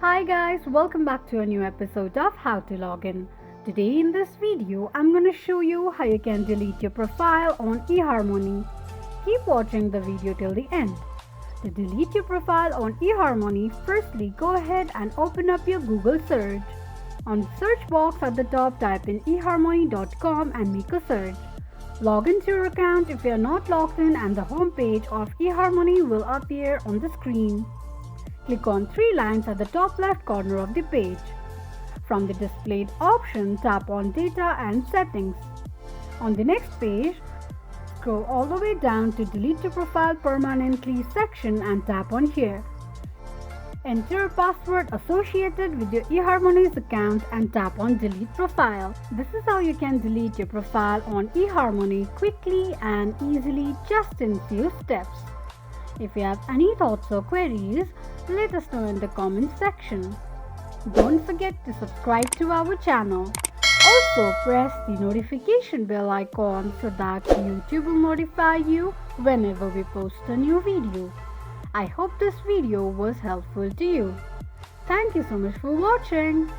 Hi guys, welcome back to a new episode of How to Login. Today in this video, I'm going to show you how you can delete your profile on eHarmony. Keep watching the video till the end. To delete your profile on eHarmony, firstly go ahead and open up your Google search. On the search box at the top, type in eHarmony.com and make a search. Log into your account if you are not logged in and the home page of eHarmony will appear on the screen. Click on three lines at the top left corner of the page. From the displayed option, tap on Data and Settings. On the next page, scroll all the way down to Delete your Profile Permanently section and tap on Here. Enter a password associated with your eHarmony's account and tap on Delete Profile. This is how you can delete your profile on eHarmony quickly and easily just in few steps. If you have any thoughts or queries, let us know in the comment section. Don't forget to subscribe to our channel. Also press the notification bell icon so that YouTube will notify you whenever we post a new video. I hope this video was helpful to you. Thank you so much for watching.